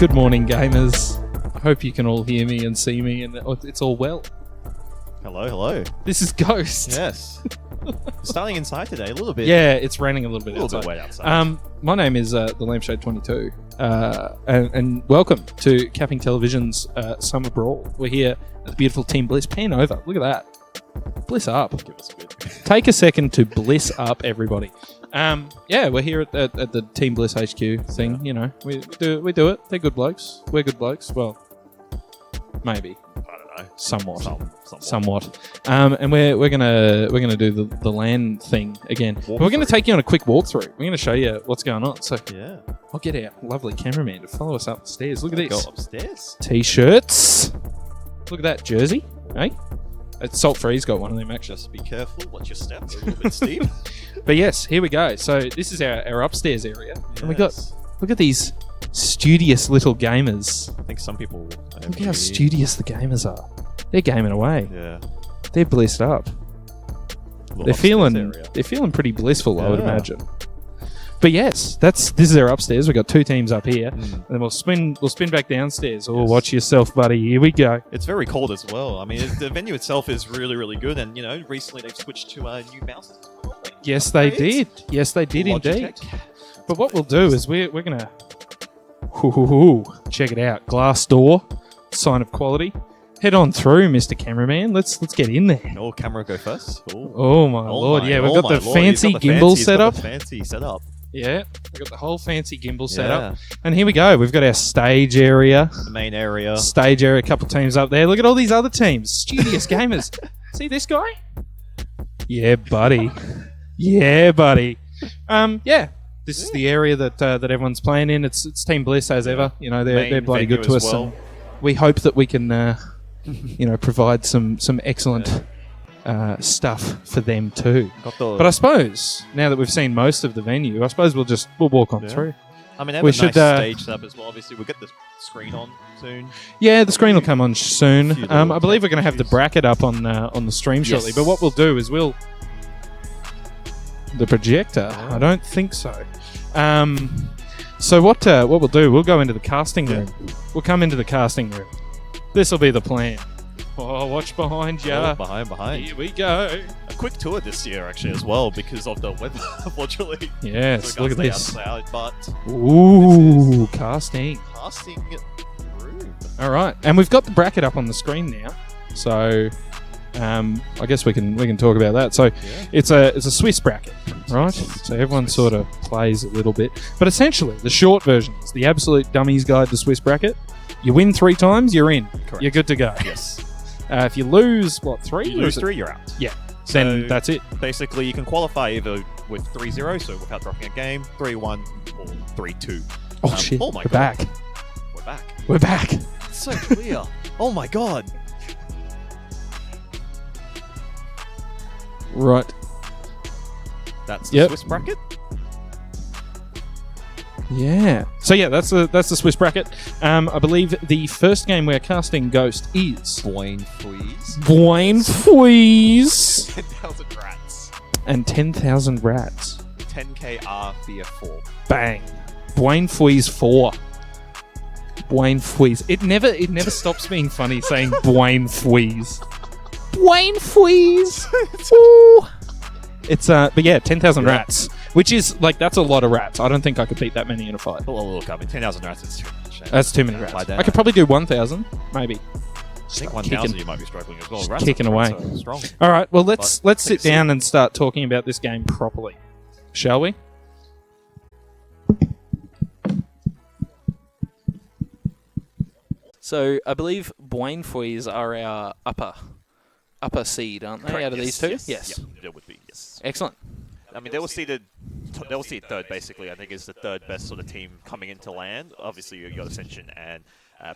Good morning, gamers. I hope you can all hear me and see me, and it's all well. Hello, hello. This is Ghost. Yes. Starting inside today, a little bit. Yeah, it's raining a little bit a little outside. bit wet outside. My name is the Lampshade 22, and welcome to Capping Television's Summer Brawl. We're here at the beautiful Team Bliss. Pan over. Look at that. Bliss up. Give us a good. Take a second to bliss up, everybody. Yeah, we're here at the Team Bliss HQ thing. You know, we do it. They're good blokes. We're good blokes. Well, maybe. I don't know. Somewhat. And we're gonna do the LAN thing again. We're gonna take you on a quick walkthrough. We're gonna show you what's going on. So Yeah. I'll get our lovely cameraman to follow us up the stairs. Look at Go this. upstairs. T-shirts. Look at that jersey. Hey, it's Salt Free's got one of them actually. Just be careful. Watch your steps. A little bit steep. But yes, here we go. So this is our upstairs area, and we got Yes. look at these studious little gamers. I think some people. Look how studious the gamers are. They're gaming away. Yeah. They're blissed up. Little They're upstairs feeling pretty blissful, I would Yeah. imagine. But yes, this is our upstairs. We've got two teams up here, and then we'll spin back downstairs. Oh, Yes. watch yourself, buddy. Here we go. It's very cold as well. I mean, the venue itself is really, really good, and recently they've switched to new mouses. Yes, they did. Yes, they did indeed. Logitech. But what we'll do is we're gonna check it out. Glass door, sign of quality. Head on through, Mr. Cameraman. Let's get in there. Oh, camera go first. Ooh. Oh my lord! Yeah, we've got the Lord, fancy he's got the gimbal he's set got up. the fancy setup. Yeah, we've got the whole fancy gimbal set Yeah. up. And here we go. We've got our stage area. The main area. Stage area, a couple teams up there. Look at all these other teams. Studious gamers. See this guy? Yeah, buddy. Yeah, buddy. Yeah. This is the area that everyone's playing in. It's Team Bliss as ever. You know, they're Main bloody good venue to as us. well. And we hope that we can provide some excellent stuff for them too. Got the, But I suppose now that we've seen most of the venue, I suppose we'll walk on Yeah. through. I mean, they have we a should, nice stage set up as well. Obviously, we'll get the screen on soon. Yeah, the screen will come on soon. Few little I believe we're going to have the issues. bracket up on the stream shortly. Yes. But what we'll do is the projector. Yeah. I don't think so. So what we'll do? We'll go into the casting room. We'll come into the casting room. This will be the plan. Oh, watch behind you. Oh, behind. Here we go. A quick tour this year, actually, as well, because of the weather, unfortunately. Yes, So we look at can't this. stay outside, but Ooh, casting. casting room. All right, and we've got the bracket up on the screen now, so I guess we can talk about that. So it's a Swiss bracket, right? So everyone sort of plays a little bit, but essentially the short version is the absolute dummies guide to Swiss bracket. You win 3 times, you're in. Correct. You're good to go. Yes. If you lose, 3? You lose 3, you're out. Yeah. Then So that's it. Basically, you can qualify either with 3-0, so without dropping a game, 3-1, or 3-2. Oh shit! oh my We're God. back. We're back. We're back. It's so clear. Oh my god. Right. That's the Yep. Swiss bracket. Yeah. So yeah, that's the Swiss bracket. I believe the first game we're casting Ghost is Bwain, Fweeze. Bwain, Fweeze, 10,000 rats. and 10,000 rats. 10k R4. Bang. Bwain Fweeze 4. Bwain Fweeze. It never stops being funny saying Bwain Fweeze. Bwain Fweeze. Ooh. It's but yeah, 10,000 Yeah. rats, which is that's a lot of rats. I don't think I could beat that many in a fight. Well, look, I mean, 10,000 rats is too much. That's too many rats. I could probably do 1,000, maybe. I think Start 1,000 kicking. you might be struggling as well. Just Rats kicking are- away. rats are strong. All right, well let's But sit take a down and start talking about this game properly, shall we? So I believe Bwain Fweeze are our upper seed, aren't they? Correct, Out of these two, yes. Yep, there would be, yes. Excellent. I mean, they were seeded third, basically. I think is the third best sort of team coming into land. Obviously, you got Ascension and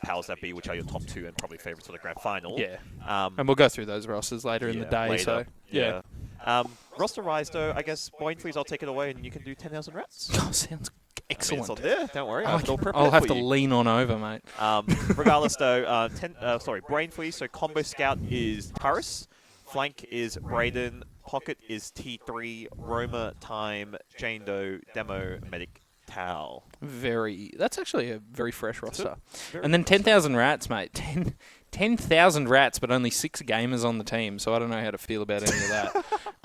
Powers That Be, which are your top 2 and probably favourites for the grand final. Yeah, Um, and we'll go through those rosters later in the day. later. So yeah. Roster-wise, though, I guess Bwain Freeze, I'll take it away, and you can do 10,000 rats. Oh, sounds I mean, excellent. it's on there. Don't worry, I'll prepare I'll have for to you. lean on over, mate. Regardless, though, Brain Freeze. So Combo Scout is Taurus, Flank is Brayden, Pocket is T3, Roma, Time, Jane Doe, Demo, Medic, Towel. That's actually a very fresh roster. Very And then fresh. 10,000 rats, mate. 10,000 rats, but only 6 gamers on the team, so I don't know how to feel about any of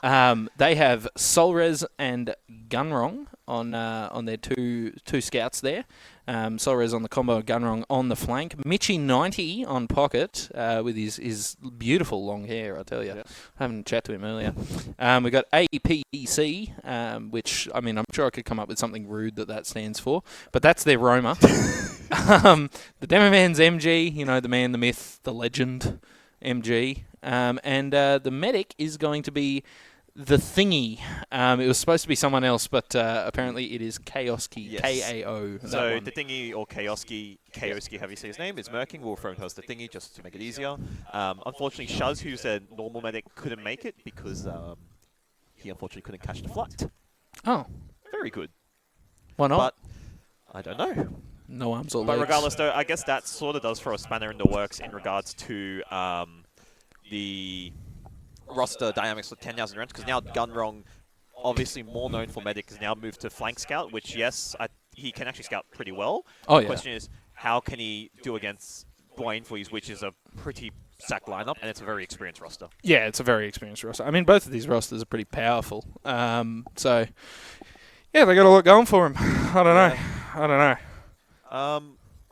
that. They have Solrez and Gunrong on their two scouts there. Solrez on the combo, Gunrong on the flank. Mitchy 90 on pocket with his beautiful long hair, I tell you. Yeah. I haven't chatted to him earlier. We got APC, which, I mean, I'm sure I could come up with something rude that stands for, but that's their Roma. The Demo Man's MG, the man, the myth, the legend, MG. And the medic is going to be the Thingy. It was supposed to be someone else, but apparently it is Chaoski, Yes. K-A-O. So the Thingy or Chaoski, however you say his name, is Merking. We'll refer to him as the Thingy just to make it easier. Unfortunately, Shuz, who's a normal medic, couldn't make it because he unfortunately couldn't catch the flight. Oh. Very good. Why not? But I don't know. No arms or But legs. regardless, though, I guess that sort of does throw a spanner in the works in regards to the roster dynamics with 10,000 rounds, because now Gunrong, obviously more known for medic, has now moved to flank scout, which, yes, he can actually scout pretty well. Oh, The yeah. question is, how can he do against Bwain, Fweeze, which is a pretty stacked lineup, and it's a very experienced roster. Yeah, it's a very experienced roster. I mean, both of these rosters are pretty powerful. So, yeah, they got a lot going for them. I don't know.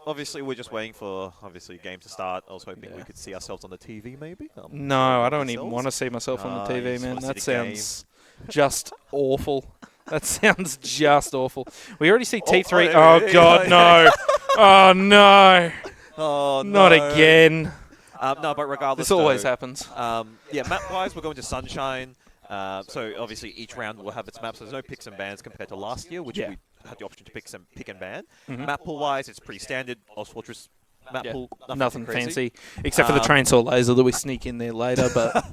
Obviously, we're just waiting for, a game to start. I was hoping we could see ourselves on the TV, maybe. No, I don't even want to see myself on the TV, man. That sounds just awful. That sounds just awful. We already see T3. Oh, God, no. Oh, no. Oh, Not again. No, but regardless, This always happens. Yeah, map-wise, we're going to Sunshine. So obviously, each round will have its maps. So there's no picks and bans compared to last year, which we had the option to pick and ban. Map pool-wise, it's pretty standard. Ozfortress map pool, Nothing crazy. fancy, except for the train saw laser that we sneak in there later. But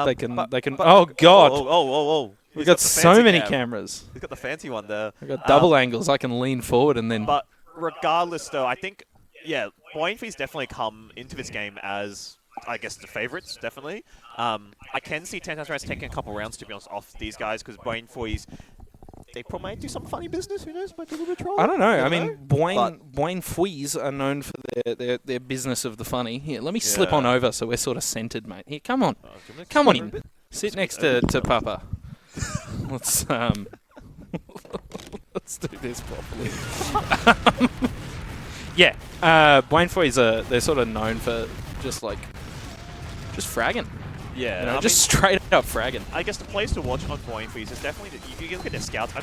they can. Oh God! Oh! We've got so many cameras. He's got the fancy one there. We've got double angles. I can lean forward and then. But regardless, though, I think Bwain Fweeze definitely come into this game as, I guess, the favourites, definitely. I can see 10,000 rounds taking a couple rounds, to be honest, off these guys, because Bwain Fweeze, they probably might do some funny business, who knows, might do a little bit of troll. I don't know. I mean, Bwain Fweeze are known for their business of the funny. Here, let me slip on over so we're sort of centered, mate. Here, come on. Come on in. Sit next to Papa. Let's let's do this properly. Yeah, Bwain Fweeze, they're sort of known for just fragging. Yeah, just straight up fragging. I guess the place to watch on Bwain Fweeze is definitely that you can look at their scouts.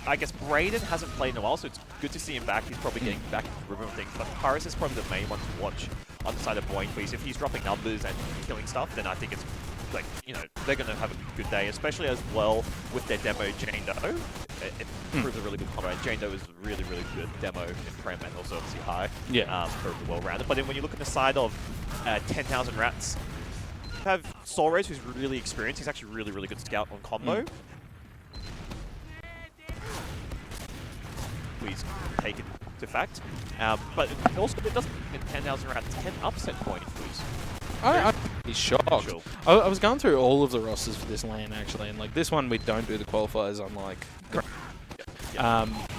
I guess Braden hasn't played in a while, so it's good to see him back. He's probably getting back into the rhythm of things. But Paris is probably the main one to watch on the side of Bwain Fweeze. If he's dropping numbers and killing stuff, then I think it's they're going to have a good day, especially as well with their demo Jane Doe. It proves a really good combo. And Jane Doe is a really, really good demo in Prem and also obviously high. Yeah. Very well-rounded. But then when you look at the side of 10,000 Rats, you have Solrez, who's really experienced. He's actually really, really good scout on combo. Please take it to fact. But also it doesn't get 10,000 Rats 10 upset point, please. I'd be shocked. Sure. I was going through all of the rosters for this LAN, actually, and this one we don't do the qualifiers, unlike.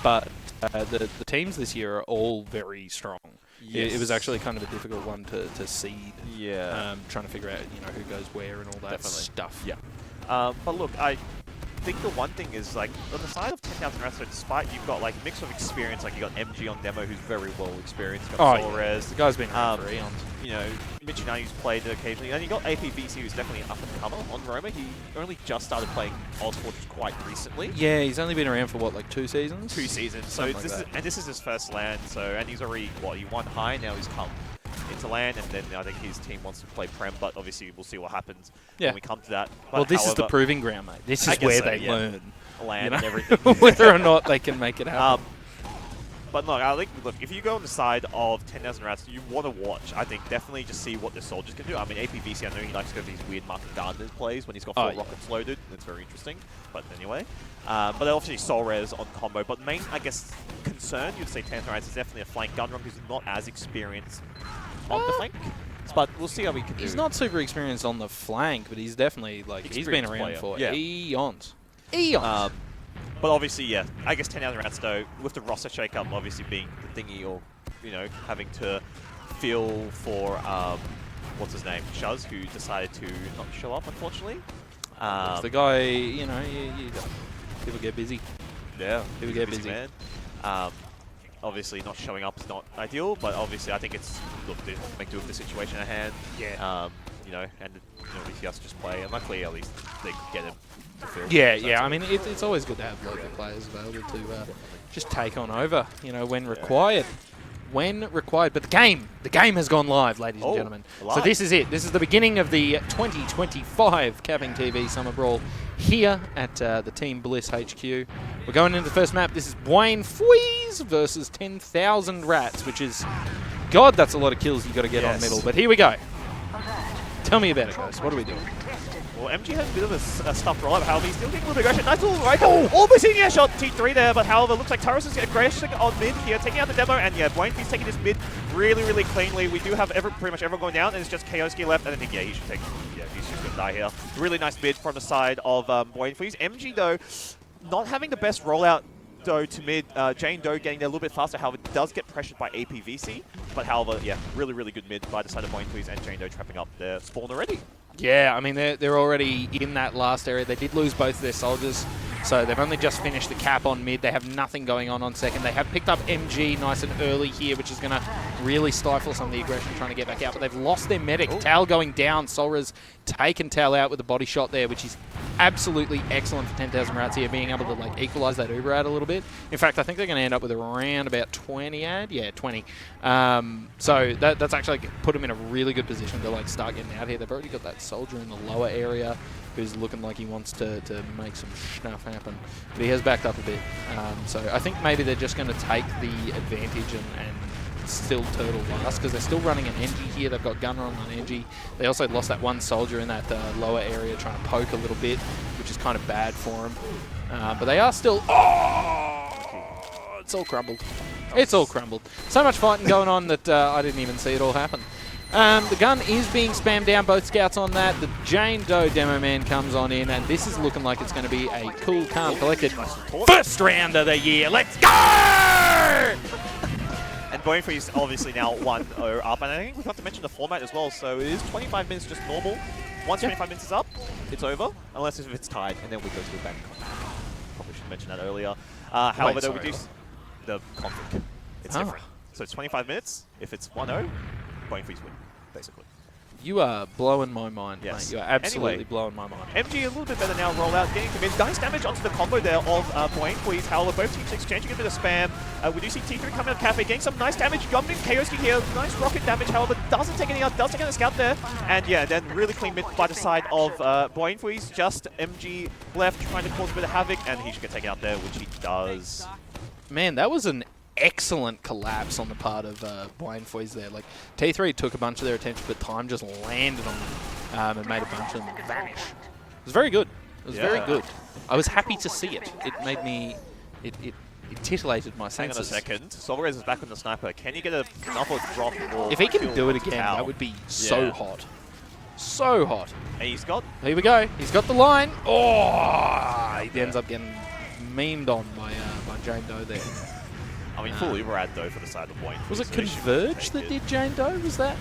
But the teams this year are all very strong. Yes. It was actually kind of a difficult one to seed. Yeah. Trying to figure out who goes where and all that stuff. Yeah. But look, I think the one thing is, on the side of 10,000 Rats, so despite you've got, a mix of experience, you got MG on demo, who's very well experienced, you got Solrez. The guy's been around for eons. Mitch who's played it occasionally, and you got APVC, who's definitely an up-and-comer on Roma. He only just started playing Ozfortress quite recently. Yeah, he's only been around for, 2 seasons? 2 seasons. So this is his first LAN, and he's already, he won high, now he's come into LAN, and then I think his team wants to play Prem, but obviously we'll see what happens when we come to that. But this is the proving ground, mate. This is where they learn. LAN and everything. Whether or not they can make it happen. But no, I think, look, if you go on the side of 10,000 Rats, you want to watch. I think definitely just see what the soldiers can do. I mean, APVC, I know he likes to go these weird Market Gardeners plays when he's got 4 rockets loaded. That's very interesting. But anyway. But then obviously Solrez on combo. But main, I guess, concern, you'd say 10,000 Rats is definitely a flank Gunrong who's not as experienced on the flank. But we'll see how he can do. He's not super experienced on the flank, but he's definitely, he's been around for eons. But obviously, yeah, I guess 10,000 rats though, with the roster shake-up obviously being the thingy, or, you know, having to feel for, what's his name, Shuz, who decided to not show up, unfortunately. It's the guy, you know, people get busy. Yeah, people get busy. Man. Obviously, not showing up is not ideal, but obviously, I think it's, look, they make do with the situation at hand. Yeah. You know, and he has to just play, and luckily, at least, they could get him to field. Yeah, So yeah. I mean, it's always good to have local players available to just take on over, you know, when required. When required. But the game has gone live, ladies and gentlemen. Live. So this is it. This is the beginning of the 2025 CappingTV Summer Brawl here at the Team Bliss HQ. We're going into the first map. This is Bwain Fweeze versus 10,000 rats, which is, God, that's a lot of kills you got to get on middle. But here we go. Tell me about it, guys. What are we doing? Well, MG has a bit of a stuffed rollout, however, he's still getting a little bit of aggression. Nice little right, almost hitting a shot, T3 there, but however, looks like Taurus is aggressing on mid here, taking out the demo, and yeah, Bwain is taking this mid really, really cleanly. We do have pretty much everyone going down, and it's just Chaoski left, and I think, yeah, he should take, yeah, he's just going to die here. Really nice mid from the side of Bwain. For MG, though, not having the best rollout, though, to mid. Jane Doe getting there a little bit faster, however, does get pressured by APVC, but however, yeah, really, really good mid by the side of Bwain and Jane Doe trapping up their spawn already. Yeah, I mean, they're already in that last area. They did lose both of their soldiers, so they've only just finished the cap on mid. They have nothing going on second. They have picked up MG nice and early here, which is going to really stifle some of the aggression trying to get back out. But they've lost their medic. Ooh. Tal going down. Solra's taken Tal out with a body shot there, which is absolutely excellent for 10,000 rats here, being able to like equalize that Uber ad a little bit. In fact, I think they're going to end up with around about 20 ad. Yeah, 20. So that's actually like, put them in a really good position to like start getting out here. They've already got that soldier in the lower area who's looking like he wants to make some stuff happen. But he has backed up a bit. So I think maybe they're just going to take the advantage and still turtle last, because they're still running an NG here. They've got gunner on an NG. They also lost that one soldier in that lower area trying to poke a little bit, which is kind of bad for them. But they are still... Oh! It's all crumbled. It's all crumbled. So much fighting going on that I didn't even see it all happen. The gun is being spammed down, both scouts on that. The Jane Doe demo man comes on in, and this is looking like it's going to be a cool, calm, collected first round of the year. Let's go! And going for is obviously now 1-0 up, and I think we have to mention the format as well. So it is 25 minutes just normal. Once 25 minutes is up, it's over, unless if it's tied, and then we go to the back. Probably should mention that earlier. However, though, we do the conflict. It's different. So it's 25 minutes. If it's 1-0, going for his win, basically. You are blowing my mind, yes. mate. You are absolutely anyway, blowing my mind. MG a little bit better now, roll out, getting commit. Nice damage onto the combo there of Bwain, Fweeze, however, both teams exchanging a bit of spam. We do see T3 coming out of Cafe, getting some nice damage. Gumming Chaoski here, nice rocket damage, however, doesn't take any out, does take out the scout there. And yeah, then really clean mid by the side of Bwain, Fweeze, just MG left, trying to cause a bit of havoc, and he should get taken out there, which he does. Man, that was an excellent collapse on the part of Bwain Fweeze there. Like, T3 took a bunch of their attention, but time just landed on them and made a bunch of them vanish. It was very good. It was very good. I was happy to see it. It made me... It titillated my senses. Hang on a second. Solvarez is back on the sniper. Can you get another drop? Or if he can do it again, that would be so hot. So hot. And he's got... Here we go. He's got the line. Oh! He ends up getting memed on by Jane Doe there. I mean, full Uber ad though for the side of Bwain. Was it Converge that did Jane Doe? Was that?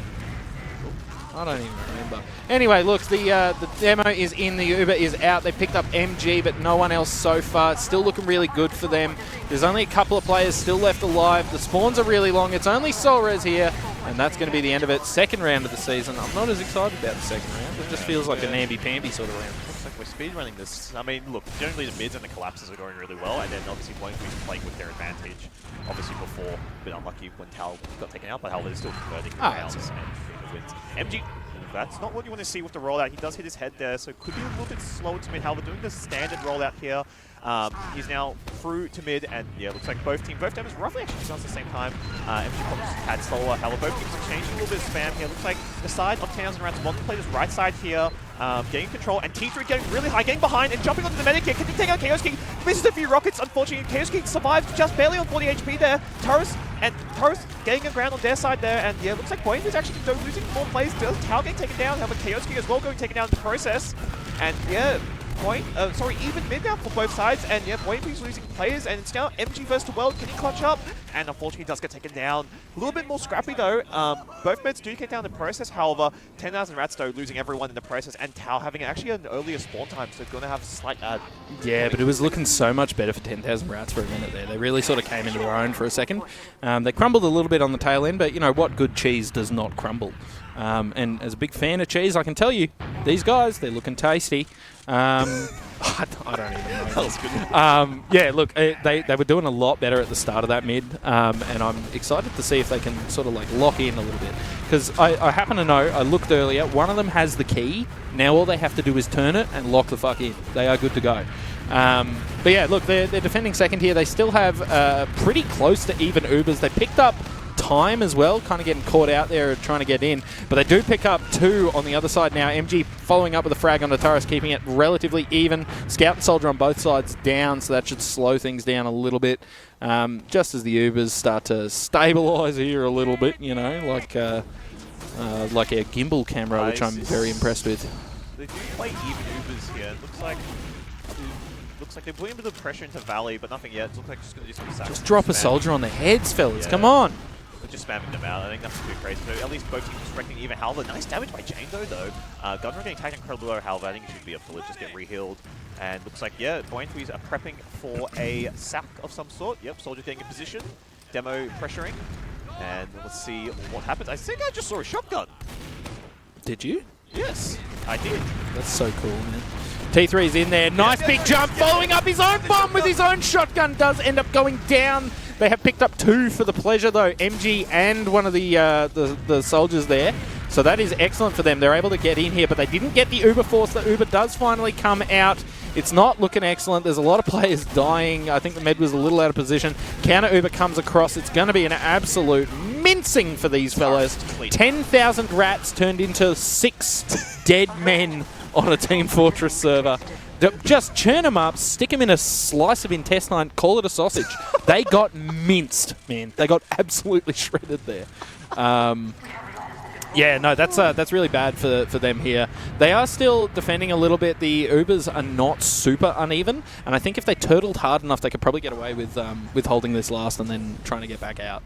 I don't even remember. Anyway, look, the demo is in, the Uber is out. They picked up MG, but no one else so far. It's still looking really good for them. There's only a couple of players still left alive. The spawns are really long. It's only Solres here, and that's going to be the end of it. Second round of the season. I'm not as excited about the second round. It just feels like a namby-pamby sort of round. Looks like we're speedrunning this. I mean, look, generally the mids and the collapses are going really well, and then obviously Bwain playing with their advantage. Obviously before, a bit unlucky when Tal got taken out, but Tal is still converting rounds and wins. MG, that's not what you want to see with the rollout. He does hit his head there, so could be a little bit slow to mid. However, doing the standard rollout here, he's now through to mid, and yeah, looks like both demos roughly actually just at the same time. MG probably just had slower. However, both teams are changing a little bit of spam here. Looks like the side of 10,000 rats want to play this right side here, getting control, and T3 getting really high, getting behind and jumping onto the medic here. Can he take out Chaoski? Misses a few rockets, unfortunately. Chaoski survives just barely on 40 HP there. Taurus getting a ground on their side there, and yeah, looks like Bwain is actually losing more plays. Tal getting taken down, however, Chaoski as well going taken down in the process. And yeah, even mid now for both sides, and yeah, Bwain's losing players, and it's now MG versus the world. Can he clutch up? And unfortunately, he does get taken down. A little bit more scrappy though. Both meds do get down in the process. However, 10,000 Rats though losing everyone in the process, and Tao having actually an earlier spawn time, so going to have a slight ad. Yeah, but it was looking so much better for 10,000 Rats for a minute there. They really sort of came into their own for a second. They crumbled a little bit on the tail end, but you know what? Good cheese does not crumble. And as a big fan of cheese, I can tell you, these guys, they're looking tasty. I don't even know. That was good. Yeah, look, they were doing a lot better at the start of that mid, and I'm excited to see if they can sort of like lock in a little bit. Because I happen to know, I looked earlier, one of them has the key. Now all they have to do is turn it and lock the fuck in. They are good to go. But yeah, look, they're defending second here. They still have pretty close to even Ubers. They picked up time as well, kind of getting caught out there trying to get in, but they do pick up 2 on the other side now. MG following up with a frag on the turret, keeping it relatively even. Scout and Soldier on both sides down, so that should slow things down a little bit, just as the Ubers start to stabilize here a little bit, you know, like our gimbal camera, which I'm very impressed with. They do play even Ubers here. It looks like they're putting a bit of pressure into Valley, but nothing yet. It looks like just going to do some sacks. Just drop a soldier on their heads, fellas. Come on. They're just spamming them out. I think that's too crazy. So at least both teams restricting even Halva. Nice damage by Jane though. Gunrunner getting tagged incredibly low. Halva, I think it should be able to just get re-healed. And looks like, yeah, Fweeze are prepping for a sack of some sort. Yep, Soldier getting in position. Demo pressuring. And let's see what happens. I think I just saw a shotgun. Did you? Yes, I did. That's so cool, man. T3's in there. Nice big jump, following up his own bomb with his own shotgun. Does end up going down. They have picked up 2 for the pleasure, though. MG and one of the soldiers there. So that is excellent for them. They're able to get in here, but they didn't get the Uber force. The Uber does finally come out. It's not looking excellent. There's a lot of players dying. I think the med was a little out of position. Counter Uber comes across. It's going to be an absolute mincing for these fellows. 10,000 Rats turned into 6 dead men on a Team Fortress server. Just churn them up, stick them in a slice of intestine, call it a sausage. They got minced, man. They got absolutely shredded there. Yeah, no, that's really bad for them here. They are still defending a little bit. The Ubers are not super uneven, and I think if they turtled hard enough, they could probably get away with holding this last and then trying to get back out.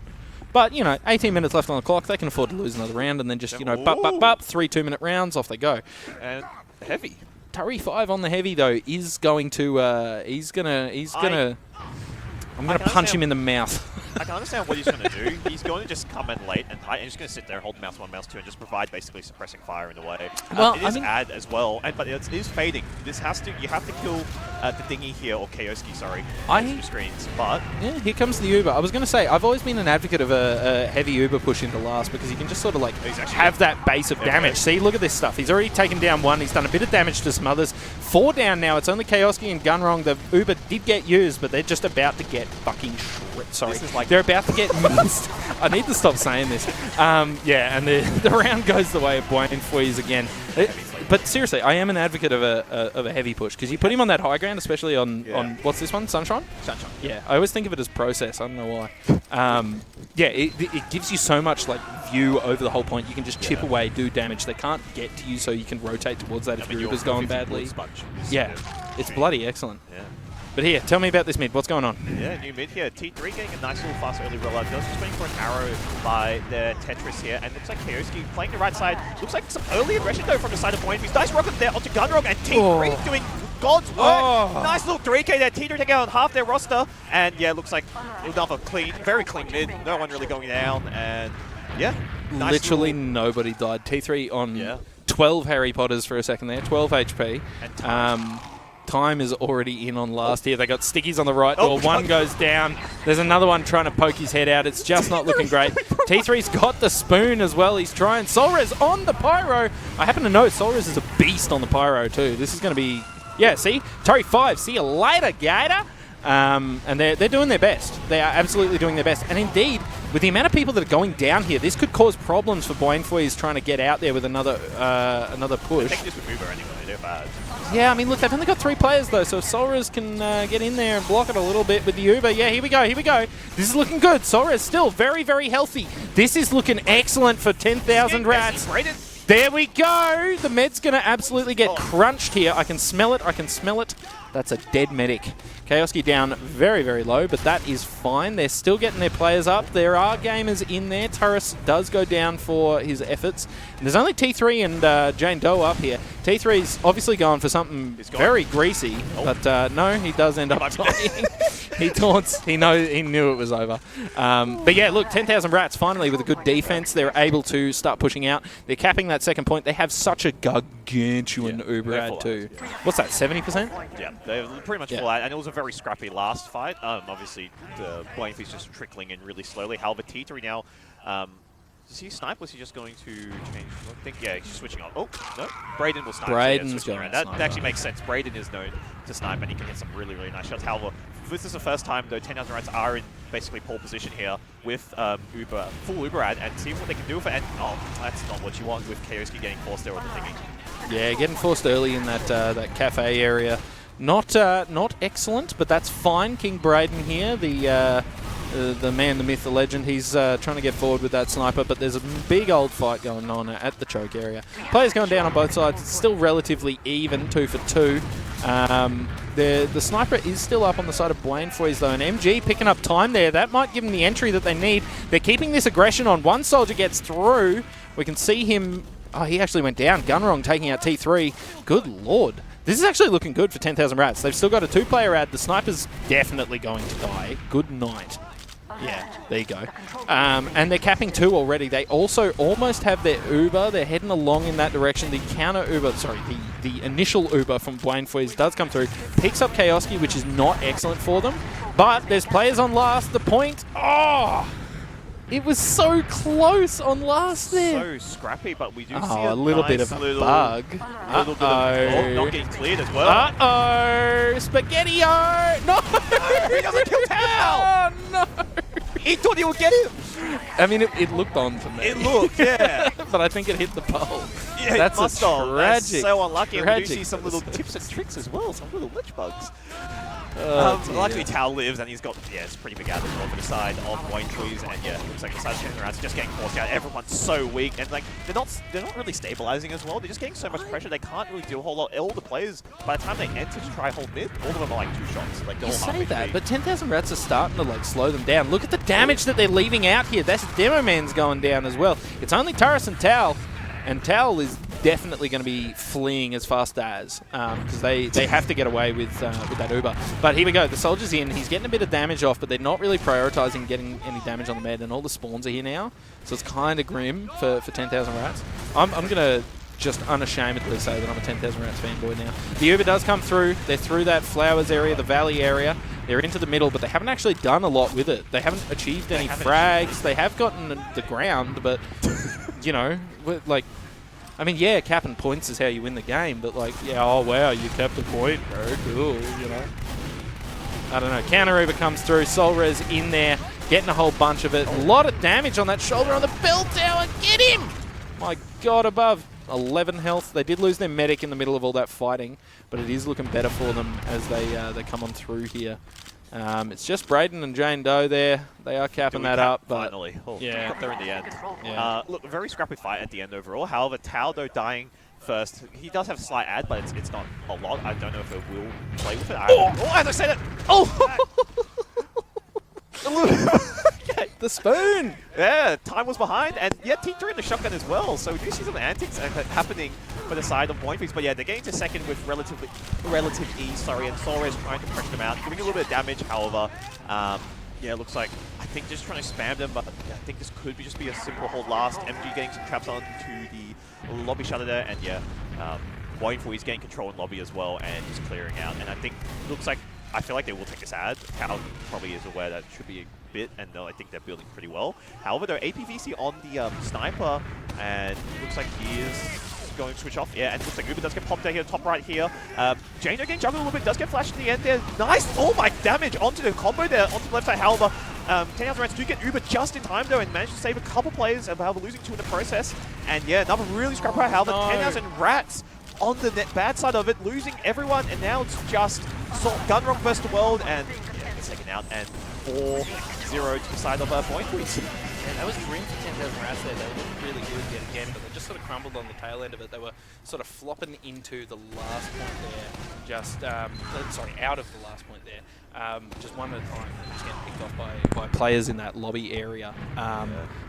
But, you know, 18 minutes left on the clock. They can afford to lose another round and then just, you know, bup, 3 2-minute rounds, off they go. And heavy. Turry 5 on the heavy though is going to I'm gonna punch him in the mouth. I can understand what he's going to do. He's going to just come in late and he's just going to sit there, hold mouse 1, mouse 2, and just provide basically suppressing fire in the way. Well, it is ad as well, but it is fading. You have to kill the dinghy here, or Kaoski, sorry, on screens. But yeah, here comes the Uber. I was going to say, I've always been an advocate of a heavy Uber push into last because you can just sort of like have that base of damage. See, look at this stuff. He's already taken down 1. He's done a bit of damage to some others. 4 down now. It's only Kaoski and Gunrong. The Uber did get used, but they're just about to get fucking shredded. Sorry, they're about to get minced. I need to stop saying this. Yeah, and the round goes the way of Bwain and Fweeze again. But seriously, I am an advocate of a heavy push because you put him on that high ground, especially on what's this one, Sunshine? Sunshine. Yeah, I always think of it as process. I don't know why. Yeah, it gives you so much like view over the whole point. You can just chip away, do damage. They can't get to you, so you can rotate towards that if your Uber's going badly. Yeah, it's bloody excellent. Yeah. But here, tell me about this mid. What's going on? Yeah, new mid here. T3 getting a nice little fast early rollout. Just waiting for an arrow by the Tetris here. And looks like Kaoski playing the right side. Looks like some early aggression though from the side of Bwain. He's nice rocket there onto Gunrog, and T3 doing God's work. Nice little 3K there. T3 taking out half their roster. And yeah, looks like another clean, very clean mid. No one really going down. And yeah. Nice literally nobody died. T3 on 12 Harry Potters for a second there. 12 HP. And time is already in on last here. They got stickies on the right door. One goes down. There's another one trying to poke his head out. It's just not looking great. T3's got the spoon as well. He's trying. Solrez on the pyro. I happen to know Solrez is a beast on the pyro too. This is going to be, yeah, see? Turry 5. See you later, Gator. And they're doing their best. They are absolutely doing their best. And indeed, with the amount of people that are going down here, this could cause problems for Bwain Fweeze trying to get out there with another push. They can just with Uber anyway. They're bad. Yeah, I mean, look, they've only got 3 players, though, so if Solrez can get in there and block it a little bit with the Uber. Yeah, here we go, here we go. This is looking good. Solrez still very, very healthy. This is looking excellent for 10,000 Rats. There we go. The med's going to absolutely get crunched here. I can smell it. I can smell it. That's a dead medic. Kaoski down very, very low, but that is fine. They're still getting their players up. There are gamers in there. Turris does go down for his efforts. And there's only T3 and Jane Doe up here. T3's obviously going for something very greasy, but no, he does end up dying. He taunts. He knew it was over. But yeah, look, 10,000 Rats finally with a good defense. They're able to start pushing out. They're capping that second point. They have such a gargantuan Uber ad too. What's that, 70%? Yeah, they're pretty much full out, and it was a very scrappy last fight. Obviously, the Bwain is just trickling in really slowly. However, T3 now, does he snipe? Was he just going to change? I think, yeah, he's switching on. Oh, no, Braden will snipe. Braden's so, yeah, going that actually makes sense. Braden is known to snipe, and he can hit some really, really nice shots. However, this is the first time, though, 10,000 Rats are in basically pole position here with full Uber ad, and see what they can do with it. And, that's not what you want with Kaoski getting forced there on the thingy. Yeah, getting forced early in that that cafe area. Not excellent, but that's fine. King Braden here, the man, the myth, the legend. He's trying to get forward with that sniper, but there's a big old fight going on at the choke area. Players going down on both sides. It's still relatively even, 2 for 2. The sniper is still up on the side of Bwain Fweeze though, and MG picking up time there. That might give them the entry that they need. They're keeping this aggression on. One soldier gets through. We can see him. Oh, he actually went down. Gunrong taking out T3. Good lord. This is actually looking good for 10,000 Rats. They've still got a 2-player ad. The sniper's definitely going to die. Good night. Yeah, there you go. And they're capping 2 already. They also almost have their Uber. They're heading along in that direction. The counter Uber, sorry, the initial Uber from Bwain Fweeze does come through. Picks up Kaoski, which is not excellent for them. But there's players on last. The point. Oh! It was so close on last there. So scrappy, but we do see a little bit of a bug. Little bit of not getting cleared as well. Uh-oh! Spaghetti-o! No! He doesn't kill Tal! Oh, no! He thought he would get him! I mean, it looked on for me. It looked, yeah. But I think it hit the pole. Yeah, that's a tragic. That's so unlucky. And we do see some little tips and tricks as well, some little lich bugs. Luckily, Tal lives, and he's got, it's pretty big ad as well for the side of Bwain Fweeze, and looks like the side of Rats just getting forced out. Everyone's so weak, and like they're not really stabilizing as well. They're just getting so much pressure. They can't really do a whole lot. All the players, by the time they enter to try hold mid, all of them are like 2 shots. Like you say that, but 10,000 Rats are starting to like slow them down. Look at the damage that they're leaving out here. That's Demo Man's going down as well. It's only Turris and Tal. And Tal is definitely going to be fleeing as fast as, because they have to get away with that Uber. But here we go. The soldier's in. He's getting a bit of damage off, but they're not really prioritizing getting any damage on the med. And all the spawns are here now. So it's kind of grim for 10,000 Rats. I'm going to just unashamedly say that I'm a 10,000 Rats fanboy now. The Uber does come through. They're through that flowers area, the valley area. They're into the middle, but they haven't actually done a lot with it. They haven't achieved any frags. They have gotten the ground, but, you know, like, I mean, yeah, capping points is how you win the game, but like, yeah, oh wow, you kept a point, bro, cool, you know. I don't know, counter Uber comes through, Solres in there, getting a whole bunch of it. A lot of damage on that shoulder on the bell tower, get him! My god, above 11 health. They did lose their medic in the middle of all that fighting, but it is looking better for them as they come on through here. It's just Braden and Jane Doe there. They are capping that up, but finally. Yeah, got there in the end. Yeah. Look, very scrappy fight at the end overall. However, Tal though dying first. He does have a slight ad, but it's not a lot. I don't know if it will play with it. As I said it. The spoon! Yeah, time was behind, and yeah, T3 in the shotgun as well, so we do see some antics happening for the side of Bwain Fweeze, but yeah, they're getting to second with relative ease, and Solres trying to pressure them out, giving a little bit of damage, however, yeah, it looks like, I think just trying to spam them, but yeah, I think this could just be a simple hold last. MG getting some traps onto the lobby shutter there, and yeah, Bwain Fweeze getting control in lobby as well, and just clearing out, and I think, looks like, I feel like they will take this ad. Cal probably is aware that it should be a bit, and I think they're building pretty well. However, though, APVC on the sniper, and looks like he is going to switch off. Yeah, and looks like Uber does get popped out here, top right here. Jane getting juggled a little bit, does get flashed in the end there. Nice! Oh my damage onto the combo there, onto the left side. However, 10,000 Rats do get Uber just in time, though, and manage to save a couple players, however, losing 2 in the process. And yeah, another really scrap right. However, 10,000 Rats on the bad side of it, losing everyone, and now it's just Gunrong versus the world, and gets taken out, and 4-0 to the side of Bwain. Yeah, that was grim for 10,000 Rats there. They were looking really good yet again, but they just sort of crumbled on the tail end of it. They were sort of flopping into the last point there, just, sorry, out of the last point there. Just one at a time, just getting picked off by players in that lobby area.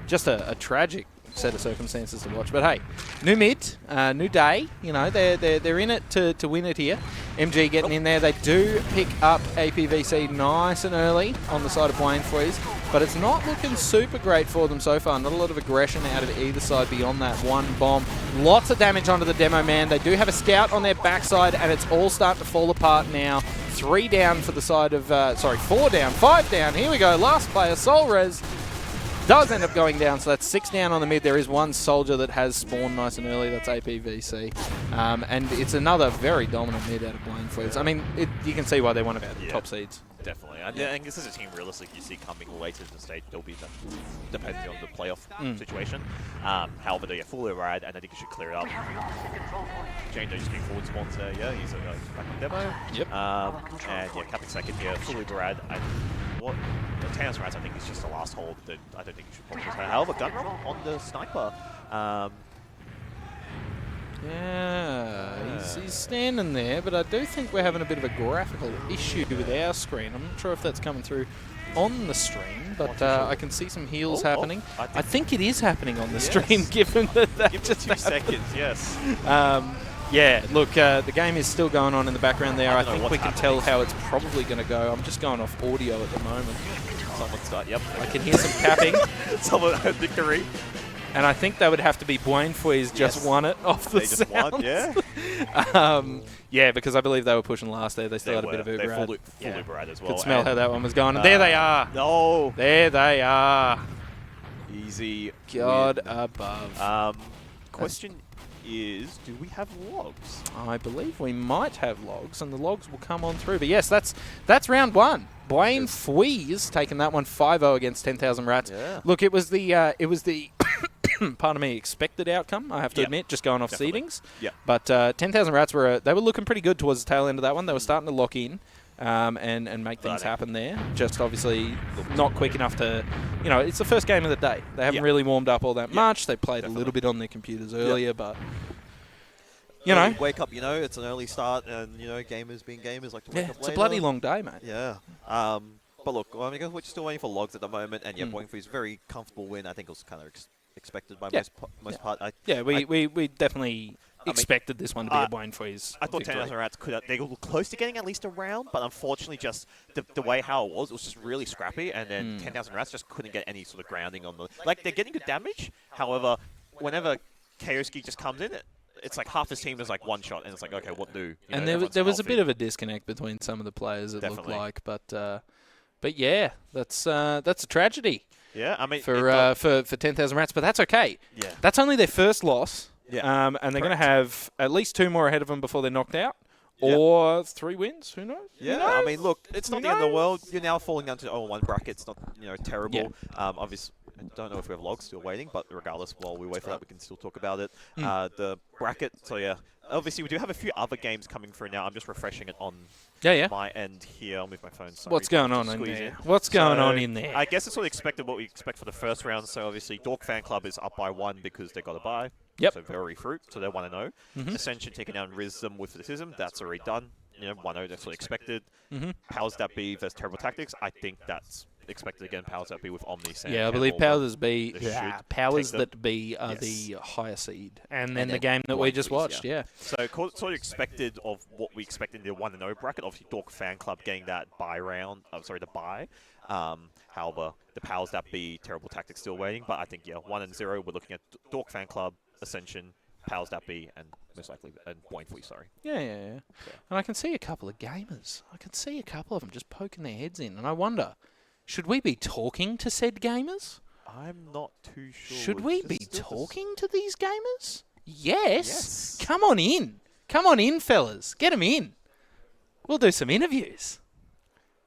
Just a tragic set of circumstances to watch. But hey, new mid, new day. You know, they're in it to win it here. MG getting in there. They do pick up APVC nice and early on the side of Bwain Fweeze, but it's not looking super great for them so far. Not a lot of aggression out of either side beyond that one bomb. Lots of damage onto the demo man. They do have a scout on their backside, and it's all starting to fall apart now. 3 down for the side of, 4 down, 5 down. Here we go. Last player, Solres, does end up going down, so that's 6 down on the mid. There is one soldier that has spawned nice and early. That's APVC. And it's another very dominant mid out of Bwain Fweeze. I mean, you can see why they're one of our top seeds. Definitely. And this is a team realistically you see coming later in the stage. They'll be depending on the playoff situation. However, they're fully rad, and I think you should clear it up. Jane just being forward spawns there. Yeah, he's back in demo. Yep. And yeah, Capping second here, fully rad. What? Thanos Rats, I think, is just the last hold that I don't think you should probably just have. However, gun run on the sniper. Yeah, he's standing there, but I do think we're having a bit of a graphical issue with our screen. I'm not sure if that's coming through on the stream, but I can see some heals happening. I think it is happening on the stream, given that Give it 2 seconds, yes. Yeah, look, the game is still going on in the background there. I think we can tell happening. how it's probably going to go. I'm just going off audio at the moment. Someone start, yep. I can hear some capping. Someone had victory. And I think that would have to be Bwain Fweeze just won it off the sounds. Just won, yeah. Yeah, because I believe they were pushing last there. They still had a bit of Uber fully rad as well. Could smell how that one was going. And there they are. No. There they are. Easy. God win. above. Question is, do we have logs? I believe we might have logs, and the logs will come on through. But yes, that's round 1. Bwain Fweeze taking that one 5-0 against 10,000 Rats. Yeah. Look, it was the pardon me, expected outcome, I have to admit, just going off seedings. Yeah. But 10,000 Rats they were looking pretty good towards the tail end of that one. They were starting to lock in and make things happen there. Just obviously not quick enough to, it's the first game of the day. They haven't really warmed up all that much. They played a little bit on their computers earlier, but wake up, it's an early start, and gamers being gamers like to wake up it's later. a bloody long day, mate. Yeah. But look, I mean, we're still waiting for logs at the moment, and Bwain Fweeze very comfortable win. I think it was kind of expected by most part. We definitely expected this one to be a Bwain Fweeze. I thought 10,000 Rats they were close to getting at least a round, but unfortunately, just the way how it was just really scrappy, and then 10,000 Rats just couldn't get any sort of grounding on the. Like, they're getting good damage. However, whenever Kaoski just comes in, it's like half his team is like one shot, and it's like, okay, what do? And there was a bit of a disconnect between some of the players. It looked like, but yeah, that's a tragedy. Yeah, I mean for 10,000 Rats, but that's okay. Yeah, that's only their first loss. Yeah, and they're going to have at least 2 more ahead of them before they're knocked out, or 3 wins. Who knows? Yeah, I mean, look, it's not the end of the world. You're now falling down to 0-1 bracket. It's not terrible. Yeah. Obviously, I don't know if we have logs still waiting, but regardless, while we wait for that, we can still talk about it. The bracket. So yeah, obviously we do have a few other games coming through now. I'm just refreshing it on my end here. I'll move my phone. Sorry, what's going on in there? What's going on in there? I guess it's sort of expected what we expect for the first round. So obviously, Dork Fan Club is up by 1 because they got a bye. Yep. So very fruit. So they're 1-0. Ascension taking down Rizm with Fascism. That's already done. 1-0. That's what expected. Powers That Be versus Terrible Tactics. I think that's expected again. Powers That Be with Omni. Yeah, I believe Powers That Be are the higher seed, and then the game that we just watched. Yeah. So sort of expected of what we expected in the 1-0 bracket. Obviously, Dork Fan Club getting that bye round. The bye. However, the Powers That Be, Terrible Tactics still waiting. But I think 1-0. We're looking at Dork Fan Club, Ascension, Powers That Be, and most likely Bwain Fweeze. Sorry. Yeah. And I can see a couple of gamers. I can see a couple of them just poking their heads in, and I wonder, should we be talking to said gamers? I'm not too sure. Should we be talking to these gamers? Yes. Come on in. Come on in, fellas. Get them in. We'll do some interviews.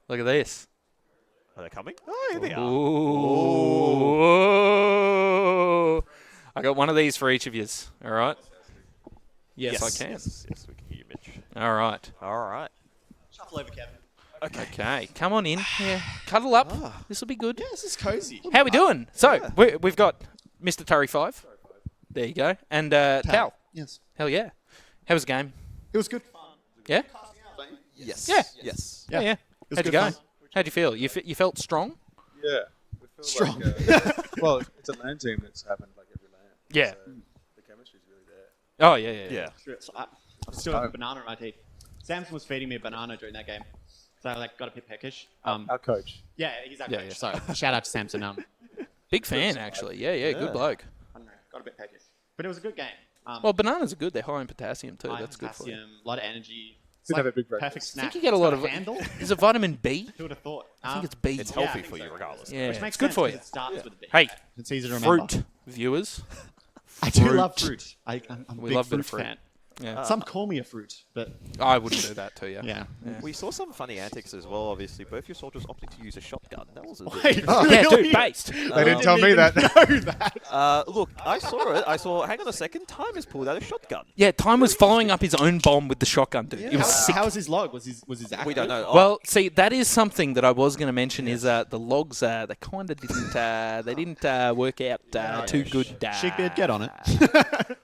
Look at this. Are they coming? Oh, here they are. Ooh. I got one of these for each of you. All right? Yes, I can. Yes, we can hear you, Mitch. All right. All right. Shuffle over, Kevin. Okay, come on in. Yeah, cuddle up. This will be good. Yeah, this is cozy. How we doing? So we've got Mr. Turry 5. There you go, and Tal. Yes. Hell yeah. How was the game? It was good. Yeah. Yes. Yeah. Yes. Yeah. was How'd you good go? fun. How'd you feel? You felt strong? Yeah. We feel Strong. Well, it's a LAN team that's happened like every LAN. Yeah. So the chemistry's really there. Oh yeah. So I still have a banana in my teeth. Samson was feeding me a banana during that game, so I got a bit peckish. Our coach. Yeah, he's our Yeah, coach. yeah. So shout out to Samson. Big fan actually. Yeah. Good bloke. I don't know, got a bit peckish, but it was a good game. Well, bananas are good. They're high in potassium too. High That's good for you. potassium, a lot of energy. It's Did have a big perfect breakfast. snack. I think you get a lot of. handle. Is it vitamin B? Who would have thought? I think it's B. It's Yeah, I healthy think for so. you regardless. Yeah, Which makes it's good sense for 'cause you. It starts with a B. Hey, It's easy to remember. fruit viewers. I do love fruit. I'm a We big love a bit fruit of fruit. fan. Yeah. Some call me a fruit, but I wouldn't do that to you. yeah. We saw some funny antics as well, obviously. Both your soldiers opting to use a shotgun. That was a Wait, Yeah, really? dude, based. They didn't tell me that. Know that. Look, I saw it. I saw, hang on a second, Time has pulled out a shotgun. Yeah, Time was following up his own bomb with the shotgun, dude. It was sick. How was his log? Was his active? We don't know. Well, see, that is something that I was going to mention. Is the logs? They kind of didn't work out too good. Shigbeard, get on it.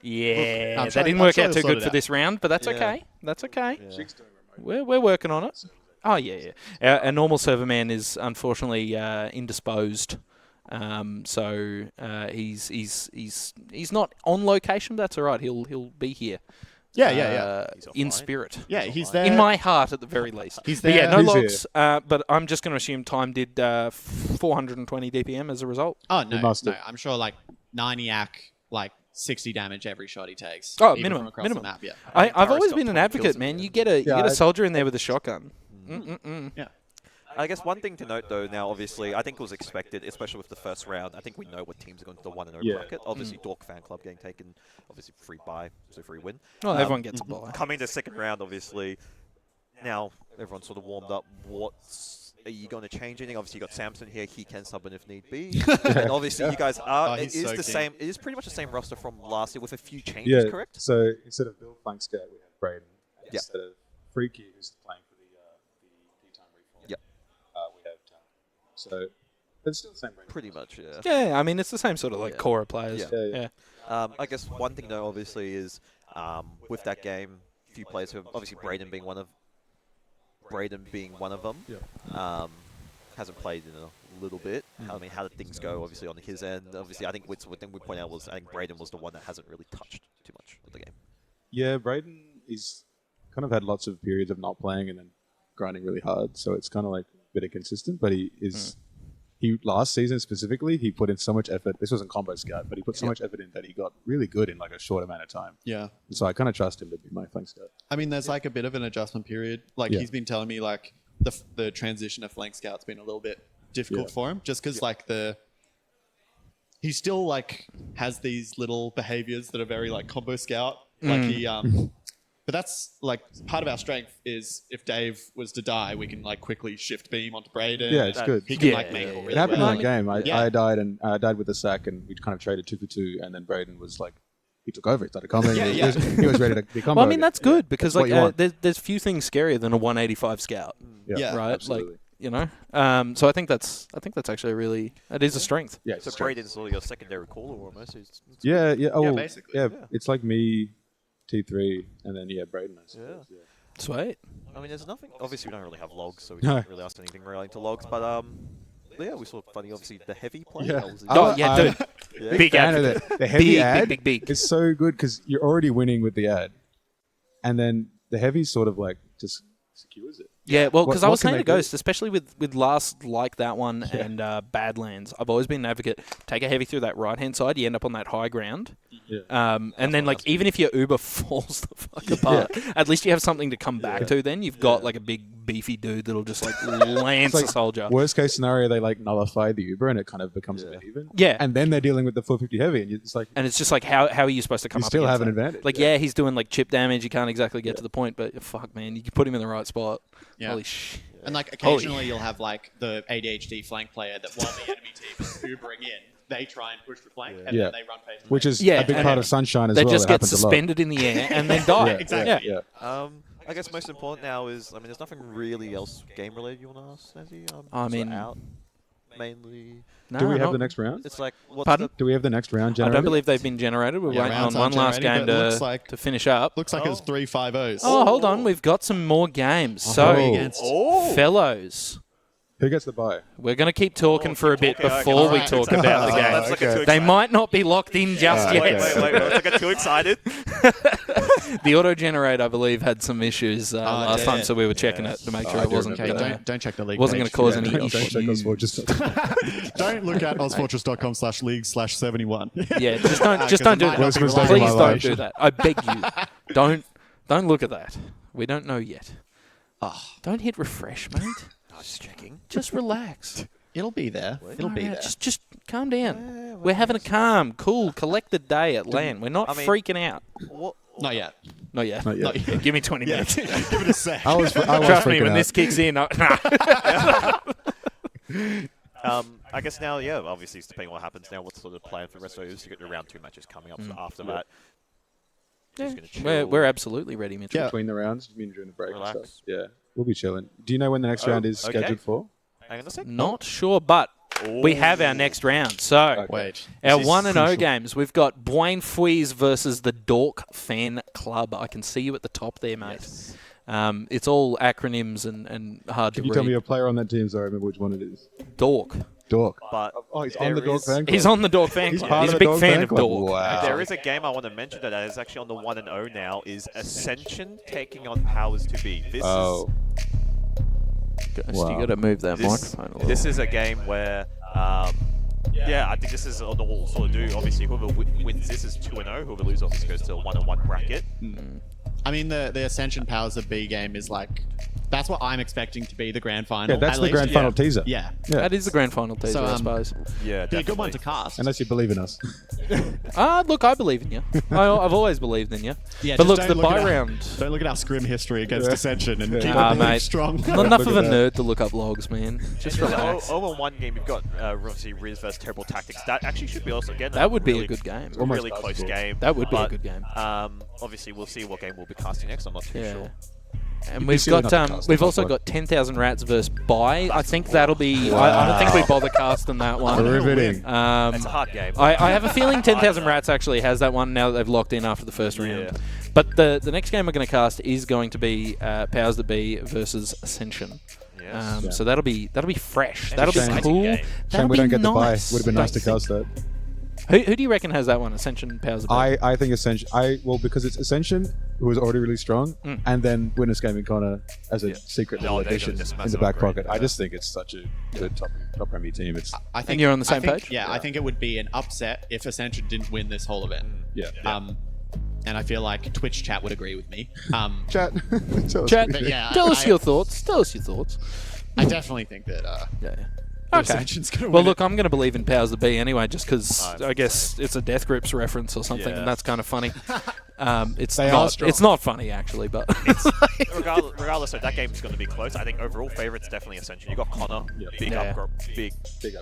Yeah, I'm they sure- didn't I'm work sure out they'll too sort good it for out. this round, but that's Yeah. okay. That's okay. She's doing remote. We're working on it. Oh yeah. Our normal server man is unfortunately indisposed. So he's not on location, but that's all right. He'll be here. Yeah. In spirit. Yeah, he's there. In my heart, at the very least. He's But yeah, there. no He's logs. But I'm just going to assume Time did 420 DPM as a result. Oh no, must no. have. I'm sure like 90ac, like 60 damage every shot he takes. Oh, even minimum, from across minimum. the map. Yeah. I've Paris always got been an 20 advocate, kills man. in You get a Yeah, soldier in there with a shotgun. Yeah. I guess one thing to note, though, now, obviously, I think it was expected, especially with the first round. I think we know what teams are going to the 1-0 Yeah. bracket. Obviously, Dork Fan Club getting taken, obviously, free buy, so free win. Well, everyone gets a buy. Coming to the second round, obviously, now everyone's sort of warmed up. Are you going to change anything? Obviously, you got Samson here. He can sub in if need be. And obviously, you guys are. Oh, It he's is so the keen. same. It is pretty much the same roster from last year with a few changes, Yeah. correct? So instead of Bill Flank Scout, we have Braden. And Yeah. instead of Freaky, who's playing for the D-Time Reform, Yep. we have Tom. So it's still the same range. Pretty much, yeah. Yeah, I mean, it's the same sort of like core of players. Yeah. I guess one thing, though, obviously, is with that game, a few players who obviously Braden being one of them. Yeah. Hasn't played in a little bit. I mean, how did things go, obviously, on his end? Obviously, I think one thing we point out was I think Braden was the one that hasn't really touched too much of the game. Yeah, Braden is kind of had lots of periods of not playing and then grinding really hard. So it's kind of like a bit inconsistent, but he is. He last season specifically, he put in so much effort. This wasn't Combo Scout, but he put so much effort in that he got really good in like a short amount of time. Yeah. And so I kind of trust him to be my flank scout. I mean, there's like a bit of an adjustment period. Like Yeah. he's been telling me like the transition of flank scout's been a little bit difficult Yeah. for him just because like he still like has these little behaviors that are very like combo scout. Like he but that's like part of our strength is if Dave was to die, we can like quickly shift beam onto Braden. Yeah, it's good. He can Yeah, like yeah, make yeah, it yeah. really It happened well. in that game. Yeah. I died and I died with a sack, and we kind of traded 2-for-2, and then Braden was like, he took over. He started coming. Yeah, he, yeah. he was ready to become. Well, I mean, that's good because That's what like you want. there's few things scarier than a 185 scout, Yeah. right? absolutely. Like you know. So I think that's actually really it is a strength. Yeah, So it's true. Braden's sort of your secondary caller almost. Yeah. Oh, Yeah, well, basically. Yeah, it's like me, T3, and then Braden. I suppose. Yeah. Sweet. I mean, there's nothing. Obviously, we don't really have logs, so we No. can't really ask anything relating to logs. But yeah, we saw funny. Obviously, the heavy play. Yeah. That was Oh yeah, dude. Yeah. Big Fan of advocate. the heavy Big, ad big. is so good because you're already winning with the ad, and then the heavy sort of like just secures it. Yeah, well, because I What was can saying they to do? Ghost, especially with last like that one and Badlands, I've always been an advocate. Take a heavy through that right hand side, you end up on that high ground. Yeah. And then like even if your Uber falls the fuck apart, at least you have something to come back to. Then you've got like a big beefy dude that'll just like lance like a soldier. Worst case scenario, they like nullify the Uber and it kind of becomes a bit even. Yeah. And then they're dealing with the 450 heavy, and it's like And it's just like how are you supposed to come you up? still against have an that? advantage. Like yeah, he's doing like chip damage. You can't exactly get to the point, but fuck man, you can put him in the right spot. Yeah. Holy shit. And like occasionally you'll have like the ADHD flank player that while the enemy team is Ubering in, they try and push the flank and Yeah. then they run face to which face. is Yeah, a big and part of Sunshine as They well. just that get happens a lot. suspended in the air and then die. Exactly. Yeah. I guess most important now is, I mean, there's nothing really else game related you want to ask, Snazzy? I mean, out mainly. No, Do we have the next round? It's like, what's Pardon? Do we have the next round I generated? don't believe they've been generated. We're waiting on rounds one aren't last game generated, but it looks like- to finish up. Looks like it's 3 5-0s. Oh, hold on. We've got some more games. So, fellows, Who gets the bye? we're going to keep talking for a bit talking, okay. before we Alright. talk about the game. Let's not get too They excited. might not be locked in just Yeah, yet. Wait, let's not get too excited. The auto-generator, I believe, had some issues last did time, it? so we were checking it to make sure I it do wasn't remember going Don't check the league. wasn't going page. to cause Yeah, any Don't check issues. Ozfortress. Don't look at ozfortress.com/league/71. Yeah, just don't 'cause do it might that. not be Worst mistake of Please my don't life. do that. I beg you. Don't look at that. We don't know yet. Don't hit refresh, mate. I was just checking. Just relax. It'll be there. It'll be there. Just calm down. We're having a calm, cool, collected day at LAN. We're not freaking out. What? Not yet. Not yet. Not yet. Give me 20 minutes. Give it a sec. I was Trust me, freaking when out. this kicks in, nah. I guess now, yeah, obviously, it's depending on what happens now, what's sort of the plan for the rest of those? You've got the round 2 matches coming up, so after that, just gonna chill. We're absolutely ready, Mitch. Yeah. Between the rounds, you mean during the break and Relax. stuff. Yeah, we'll be chilling. Do you know when the next round is okay. scheduled for? Hang on a sec. Not sure, but we have our next round. So, Wait. our This is 1-0 crucial. games. We've got Bwain Fweeze versus the Dork Fan Club. I can see you at the top there, mate. Yes. It's all acronyms and hard Can to you tell me read. a player on that team so I remember which one it is? Dork. Dork. But Oh, he's on the there Dork is- fan club. He's on the Dork Fan He's Club. part He's of a the big Dork fan fan of club. Dork. Wow. there is a game I want to mention that is actually on the 1-0 now, is Ascension taking on Powers to Be. This Oh, So you got to move that This- microphone a little. This is a game where, yeah, I think this is all we'll sort of do. Obviously, whoever wins this is 2-0. Whoever loses obviously goes to a 1-1 bracket. I mean, the Ascension Powers of B game is like, that's what I'm expecting to be the grand final. yeah, that's at the least. grand final teaser. Yeah. Yeah. That is the grand final teaser, So, I suppose. Yeah, Be a good one definitely. to cast. Unless you believe in us. Look, I believe in you. I've always believed in you. Yeah, But just look, don't the look at bye our- round. Don't look at our scrim history against Ascension and keep Ah, our belief mate. strong. Not enough Look of a at that. nerd to look up logs, man. Just In the relax. 0-1 game, you've got obviously Riz versus Terrible Tactics. That actually should be also, again, That would be really, a good game. a Almost really close possible. game. That would be a But, good game. Obviously, we'll see what game we'll be casting next. I'm not too Yeah. sure. And You'd be we've silly got not to cast we've that also one. got 10,000 Rats versus Buy. I think that'll be. I don't think we bother casting that one. Riveting. It's a hard game. I have a feeling 10,000 Rats actually has that one now that they've locked in after the first round. Yeah. But the next game we're going to cast is going to be Powers That Be versus Ascension. Yes. So that'll be fresh. And That'll be exciting cool. game. Shame That'll we be don't get the bye. nice. Would have been nice to Don't cast that. Who do you reckon has that one? Ascension, Powers That Be? I think Ascension. Because it's Ascension, who was already really strong, and then Winners Gaming Connor as a secret No, little they're addition just in massive the back upgrade, pocket. I just think it's such a good top Premier team. It's I think And you're on the same I think- page? Yeah, I think it would be an upset if Ascension didn't win this whole event. yeah. And I feel like Twitch chat would agree with me. Chat. Tell us Chat. what you think. yeah, Tell us I- your thoughts. Tell us your thoughts. I definitely think that Yeah. Okay. Ascension's going to Well, win. look, I'm going to believe in Powers That Be anyway, just because I'm I guess it's a Death Grips reference or something, Yeah. and that's kind of funny. It's They are not. strong. It's not funny actually, but Regardless, so that game's going to be close. I think overall favorite's definitely Ascension. You got Connor, big Yeah. upgrade,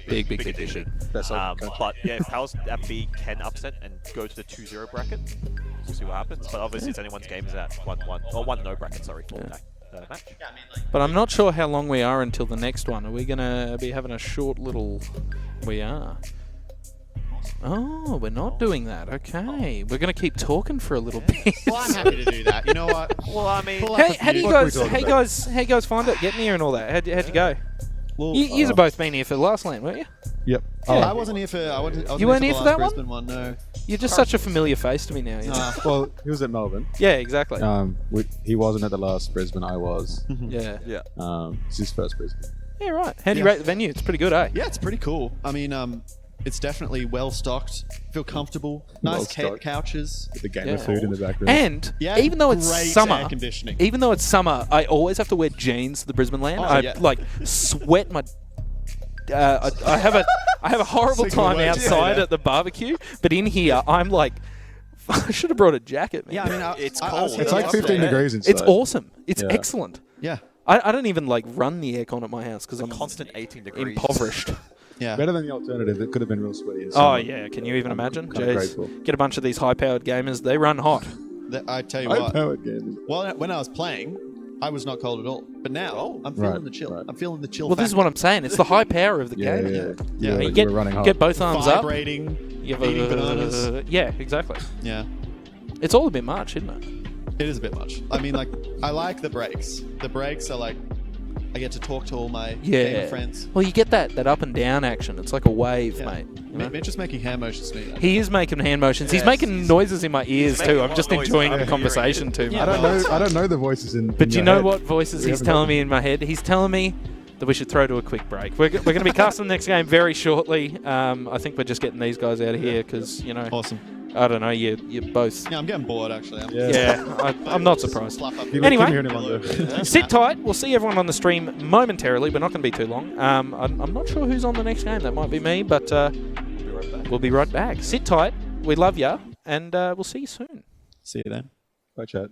big big addition. Best of the country. But yeah, if Powers that B can upset and go to the 2-0 bracket, we'll see what happens. But obviously, it's anyone's game is at 1-1 or 1-0 bracket. Sorry, for that match. but I'm not sure how long we are until the next one. Are we going to be having a short little? We are. Oh, we're not doing that. Okay, we're going to keep talking for a little bit. Well, I'm happy to do that. You know what? Well, I mean, Pull up Hey, a how do you few- guys? What can we talk How you guys find it? Getting here and all that. How'd you go? Well, You have both been here for the last LAN, weren't you? Yep. I wasn't here for. I wasn't You weren't here the for last that one? Brisbane one. No. You're just such a familiar face to me now. You know? Well, he was at Melbourne. Yeah, exactly. He wasn't at the last Brisbane. I was. Yeah. It's his first Brisbane. Yeah, right. How do you rate the venue? It's pretty good, eh? Yeah, it's pretty cool. I mean, it's definitely well stocked. Feel comfortable. Nice Well-stocked. couches. With the gamer Yeah. food in the back room. And Yeah, even though it's great summer, air conditioning. even though it's summer, I always have to wear jeans to the Brisbane LAN. Oh, I yeah. like sweat my. I have a horrible Single time word, outside yeah. at the barbecue, but in here I'm like, I should have brought a jacket, man. Yeah, I mean, It's I was cold. here It's like yesterday. 15 degrees inside. It's awesome. It's Yeah. excellent. Yeah. I don't even like run the aircon at my house because I'm constant 18 degrees. impoverished. Yeah. Better than the alternative. It could have been real sweaty. in Oh summer. yeah, can you even imagine? kinda Jeez. grateful. Get a bunch of these high-powered gamers. They run hot. I tell you what. High-powered gaming. Well, when I was playing, I was not cold at all. But now, I'm feeling the chill. Right. I'm feeling the chill. Well, this is what I'm saying. It's the high power of the game. Yeah. You You get, were running hard. get both arms vibrating, up. You have eating bananas. Yeah, exactly. Yeah. It's all a bit much, isn't it? It is a bit much. I mean, like, I like the breaks. The breaks are like, I get to talk to all my gamer friends. Well, you get that up and down action. It's like a wave, mate. You know? Mitch is making hand motions to me. He is making hand motions. He's making noises in my ears too. I'm just enjoying the conversation too. Yeah, I don't know the voices in. But in you your know head. what voices he's telling me in my head? He's telling me that we should throw to a quick break. We're going to be casting the next game very shortly. I think we're just getting these guys out of here because, you know. Awesome. I don't know. You're both. Yeah, I'm getting bored actually. I'm not surprised. You Anyway, couldn't hear anyone there. sit tight. We'll see everyone on the stream momentarily. We're not going to be too long. I'm not sure who's on the next game. That might be me, but we'll be right back. Sit tight. We love ya, and we'll see you soon. See you then. Bye, chat.